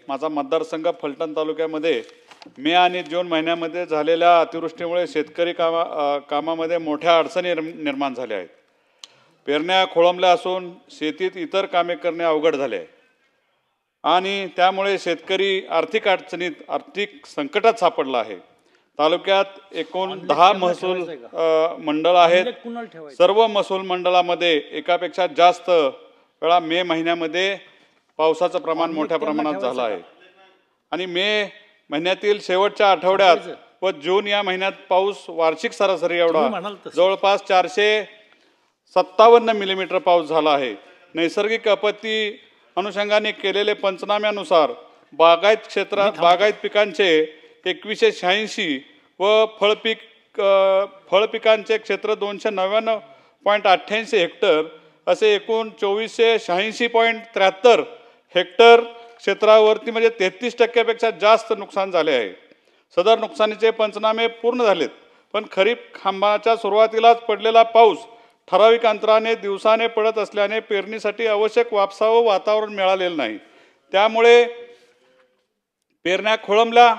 माझा मतदारसंघ फलटण तालुक्यामध्ये मे आणि जून महिन्यामध्ये झालेल्या अतिवृष्टीमुळे शेतकरी कामामध्ये मोठ्या अडचणी निर्माण झाल्या आहेत। पेरण्या खोळंबल्या असून शेतीत इतर कामे करणे अवघड झाले आहे आणि त्यामुळे शेतकरी आर्थिक संकटात सापडला आहे। तालुक्यात एकूण 10 महसूल मंडळ आहेत। सर्व महसूल मंडळामध्ये एकापेक्षा जास्त वेळा मे महिन्यामध्ये पावसाचं प्रमाण मोठ्या प्रमाणात झालं आहे आणि मे महिन्यातील शेवटच्या आठवड्यात व जून या महिन्यात पाऊस वार्षिक सरासरी एवढा जवळपास 457 मिलीमीटर पाऊस झाला आहे। नैसर्गिक आपत्ती अनुषंगाने केलेले पंचनाम्यानुसार बागायत पिकांचे 2186 व फळपिकांचे क्षेत्र 299.88 हेक्टर असे एकूण 2486.73 हेक्टर क्षेत्रावरती म्हणजे 33% जास्त नुकसान झाले आहे। सदर नुकसानीचे पंचनामे पूर्ण झालेत, पण खरीप हंगामाच्या सुरुवातीलाच पडलेला पाऊस ठराविक अंतराने दिवसाने पडत असल्याने पेरणीसाठी आवश्यक वापसावं वातावरण मिळालेलं नाही। त्यामुळे पेरण्या खोळंबल्या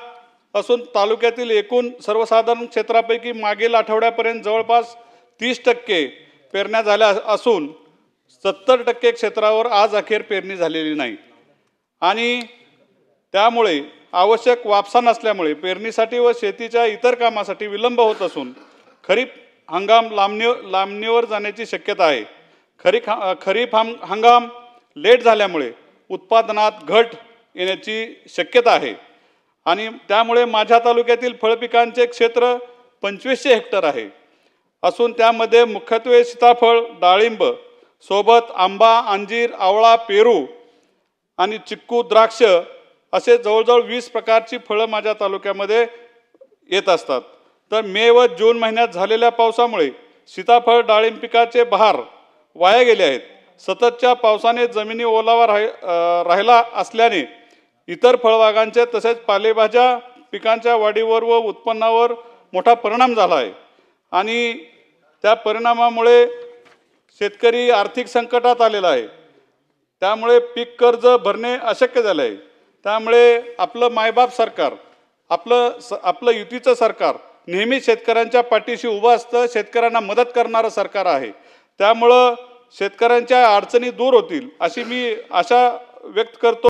असून तालुक्यातील एकूण सर्वसाधारण क्षेत्रापैकी मागील आठवड्यापर्यंत जवळपास 30% पेरण्या झाल्या असून 70% क्षेत्रावर आज अखेर पेरणी झालेली नाही आणि त्यामुळे आवश्यक वापसा नसल्यामुळे पेरणीसाठी व शेतीच्या इतर कामासाठी विलंब होत असून खरीप हंगाम लांबणीवर जाण्याची शक्यता आहे। खरीप हंगाम लेट झाल्यामुळे उत्पादनात घट येण्याची शक्यता आहे आणि त्यामुळे माझ्या तालुक्यातील फळपिकांचे क्षेत्र 2500 हेक्टर आहे असून त्यामध्ये मुख्यत्वे सीताफळ, डाळिंब सोबत आंबा, अंजीर, आवळा, पेरू आणि चिक्कू, द्राक्ष असे जवळजवळ 20 प्रकारची फळं माझ्या तालुक्यामध्ये येत असतात। तर मे व जून महिन्यात झालेल्या पावसामुळे सीताफळ, डाळिंब पिकाचे बहार वाया गेले आहेत। सततच्या पावसाने जमिनी ओलावा राहिला असल्याने इतर फळबागांचे तसेच पालेभाज्या पिकांच्या वाढीवर व उत्पन्नावर मोठा परिणाम झाला आहे आणि त्या परिणामामुळे शेतकरी आर्थिक संकटात आलेला आहे। त्यामुळे पीक कर्ज भरणे अशक्य झाले आहे। त्यामुळे आपलं मायबाप सरकार, आपलं युतीचं सरकार नेहमी शेतकऱ्यांच्या पाठीशी उभं असतं, शेतकऱ्यांना मदत करणारं सरकार आहे। त्यामुळं शेतकऱ्यांच्या अडचणी दूर होतील अशी मी आशा व्यक्त करतो।